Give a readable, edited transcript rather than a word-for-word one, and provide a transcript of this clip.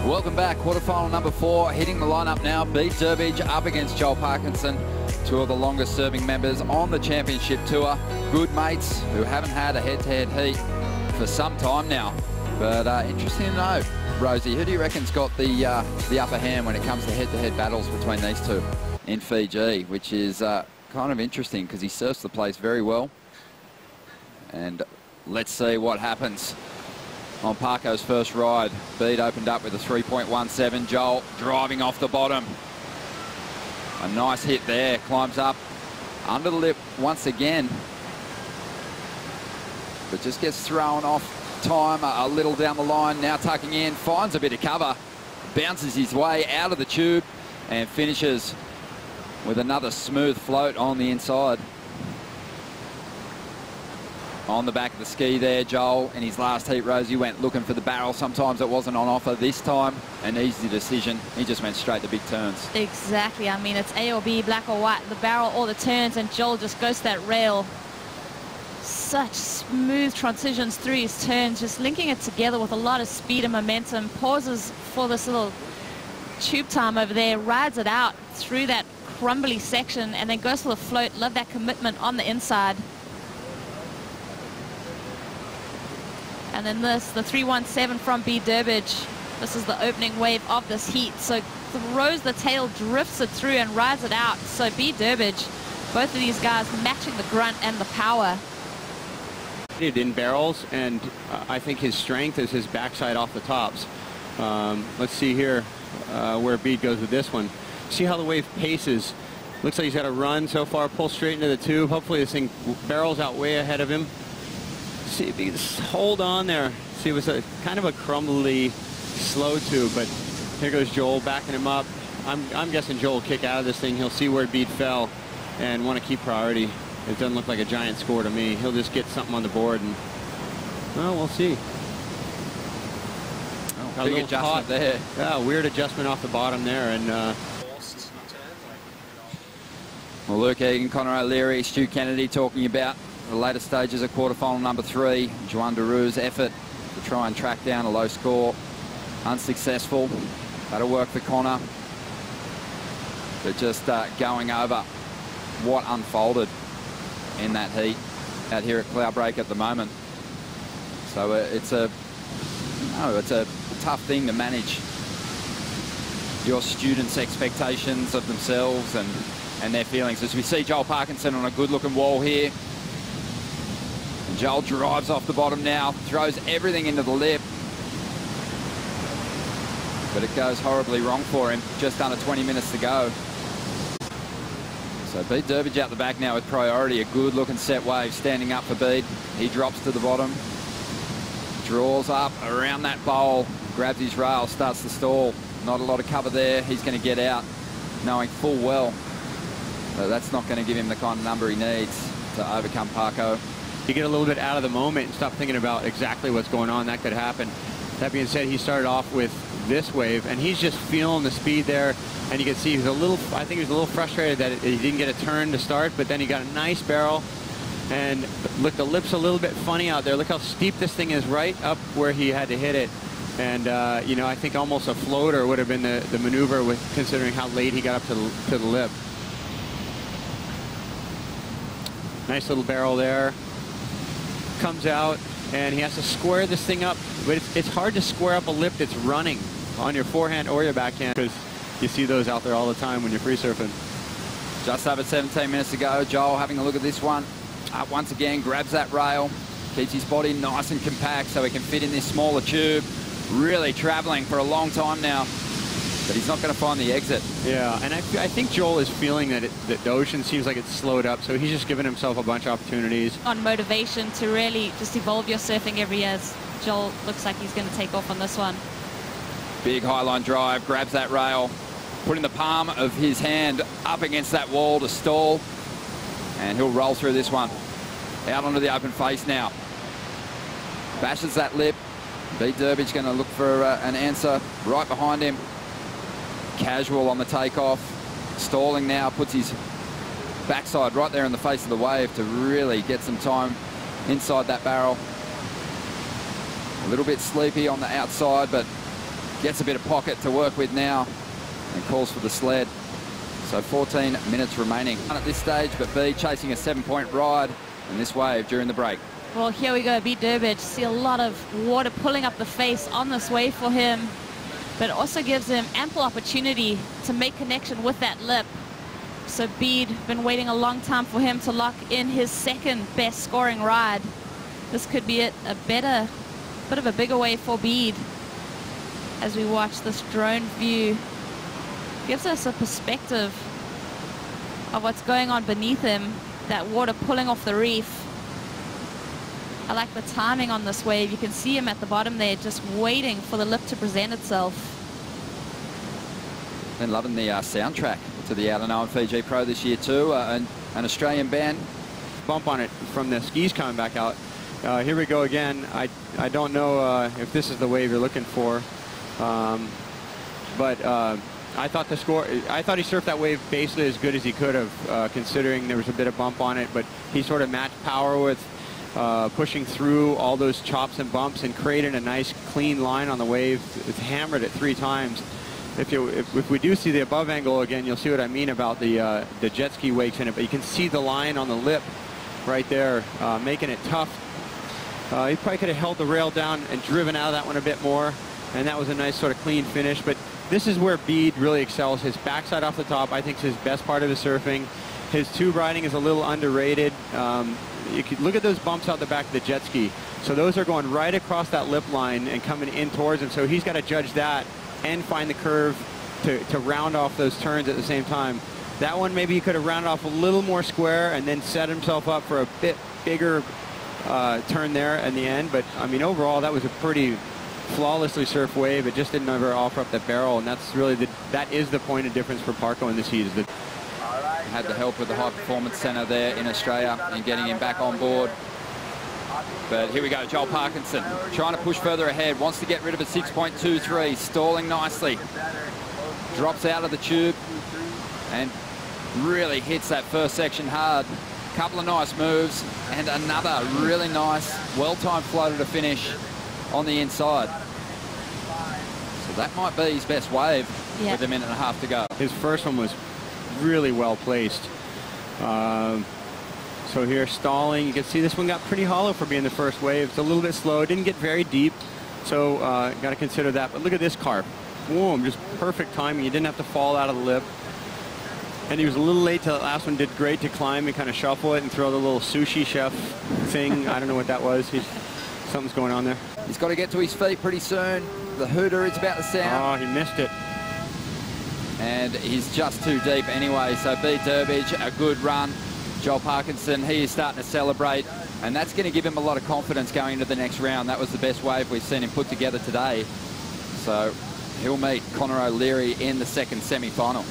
Welcome back. Quarterfinal number 4, hitting the lineup now. Bede Durbidge up against Joel Parkinson, two of the longest serving members on the championship tour. Good mates who haven't had a head-to-head heat for some time now. But interesting to know, Rosie, who do you reckon's got the upper hand when it comes to head-to-head battles between these two in Fiji, which is kind of interesting because he surfs the place very well. And let's see what happens. On Parko's first ride, Bede opened up with a 3.17. Joel driving off the bottom. A nice hit there. Climbs up under the lip once again. But just gets thrown off time a little down the line. Now tucking in, finds a bit of cover. Bounces his way out of the tube and finishes with another smooth float on the inside. On the back of the ski there, Joel, in his last heat, Rosie, went looking for the barrel. Sometimes it wasn't on offer. This time, an easy decision. He just went straight to big turns. Exactly. I mean, it's A or B, black or white, the barrel or the turns, and Joel just goes to that rail. Such smooth transitions through his turns, just linking it together with a lot of speed and momentum. Pauses for this little tube time over there, rides it out through that crumbly section, and then goes for the float. Love that commitment on the inside. And then this, the 3.17 from Bede Durbidge. This is the opening wave of this heat. So throws the tail, drifts it through and rides it out. So Bede Durbidge, both of these guys matching the grunt and the power. In barrels, and I think his strength is his backside off the tops. Let's see here where Bede goes with this one. See how the wave paces. Looks like he's got a run so far, pull straight into the tube. Hopefully this thing barrels out way ahead of him. See if he can just hold on there. See, it was a kind of a crumbly, slow tube, but here goes Joel backing him up. I'm guessing Joel will kick out of this thing. He'll see where Bede fell and want to keep priority. It doesn't look like a giant score to me. He'll just get something on the board, and well, we'll see. Oh, big adjustment there. Yeah, weird adjustment off the bottom there, and well, Luke Egan, Connor O'Leary, Stu Kennedy talking about the later stages of quarterfinal number 3. Juan Daru's effort to try and track down a low score. Unsuccessful. That'll work for Connor. But just going over what unfolded in that heat out here at Cloudbreak at the moment. So it's a tough thing to manage your students' expectations of themselves and their feelings. As we see Joel Parkinson on a good-looking wall here. And Joel drives off the bottom now, throws everything into the lip. But it goes horribly wrong for him. Just under 20 minutes to go. So Bede Durbidge out the back now with priority. A good-looking set wave standing up for Bede. He drops to the bottom. Draws up around that bowl. Grabs his rail, starts to stall. Not a lot of cover there. He's going to get out, knowing full well that that's not going to give him the kind of number he needs to overcome Parko. You get a little bit out of the moment and stop thinking about exactly what's going on. That could happen. That being said, he started off with this wave, and he's just feeling the speed there. And you can see he's a little, I think he was a little frustrated that he didn't get a turn to start, but then he got a nice barrel. And look, the lip's a little bit funny out there. Look how steep this thing is right up where he had to hit it. And, you know, I think almost a floater would have been the maneuver with considering how late he got up to the lip. Nice little barrel there. Comes out, and he has to square this thing up. But it's hard to square up a lip that's running on your forehand or your backhand, because you see those out there all the time when you're free surfing. Just over 17 minutes to go. Joel having a look at this one. Up once again, grabs that rail, keeps his body nice and compact so he can fit in this smaller tube. Really traveling for a long time now, but he's not going to find the exit. Yeah, and I think Joel is feeling that the ocean seems like it's slowed up, so he's just giving himself a bunch of opportunities. On motivation to really just evolve your surfing every year. Joel looks like he's going to take off on this one. Big highline drive, grabs that rail, putting the palm of his hand up against that wall to stall, and he'll roll through this one. Out onto the open face now. Bashes that lip. Bede Durbidge going to look for an answer right behind him. Casual on the takeoff. Stalling now, puts his backside right there in the face of the wave to really get some time inside that barrel. A little bit sleepy on the outside, but gets a bit of pocket to work with now and calls for the sled. So 14 minutes remaining at this stage, but Bede chasing a 7-point ride in this wave during the break. Well, here we go. Bede Durbidge. See a lot of water pulling up the face on this wave for him, but it also gives him ample opportunity to make connection with that lip. So Bede, been waiting a long time for him to lock in his second best scoring ride. This could be it, a bit of a bigger wave for Bede. As we watch this drone view, gives us a perspective of what's going on beneath him, that water pulling off the reef. I like the timing on this wave. You can see him at the bottom there, just waiting for the lip to present itself. And loving the soundtrack to the Outerknown Fiji Pro this year too, an Australian band. Bump on it from the skis coming back out. Here we go again. I don't know if this is the wave you're looking for, but I thought he surfed that wave basically as good as he could have, considering there was a bit of bump on it, but he sort of matched power with pushing through all those chops and bumps and created a nice clean line on the wave. It's hammered it 3 times. If we do see the above angle again, you'll see what I mean about the jet ski wakes in it, but you can see the line on the lip right there, making it tough. He probably could have held the rail down and driven out of that one a bit more, and that was a nice sort of clean finish. But this is where Bede really excels. His backside off the top, I think, is his best part of his surfing. His tube riding is a little underrated. You could look at those bumps out the back of the jet ski. So those are going right across that lip line and coming in towards him. So he's got to judge that and find the curve to round off those turns at the same time. That one, maybe he could have rounded off a little more square and then set himself up for a bit bigger turn there in the end. But I mean, overall, that was a pretty flawlessly surfed wave. It just didn't ever offer up the barrel, and that's really that is the point of difference for Parko in this heat. Is that had the help of the High Performance Centre there in Australia in getting him back on board. But here we go, Joel Parkinson trying to push further ahead, wants to get rid of a 6.23, stalling nicely. Drops out of the tube and really hits that first section hard. Couple of nice moves and another really nice, well-timed floater to finish on the inside. So that might be his best wave with a minute and a half to go. His first one was really well placed. So here stalling, you can see this one got pretty hollow for being the first wave. It's a little bit slow, didn't get very deep, so got to consider that. But look at this carp. Boom, just perfect timing. You didn't have to fall out of the lip. And he was a little late to the last one. Did great to climb and kind of shuffle it and throw the little sushi chef thing. I don't know what that was. Something's going on there. He's got to get to his feet pretty soon. The hooter is about to sound. Oh, he missed it. And he's just too deep anyway. So Bede Durbidge, a good run. Joel Parkinson, he is starting to celebrate. And that's going to give him a lot of confidence going into the next round. That was the best wave we've seen him put together today. So he'll meet Connor O'Leary in the second semi-final.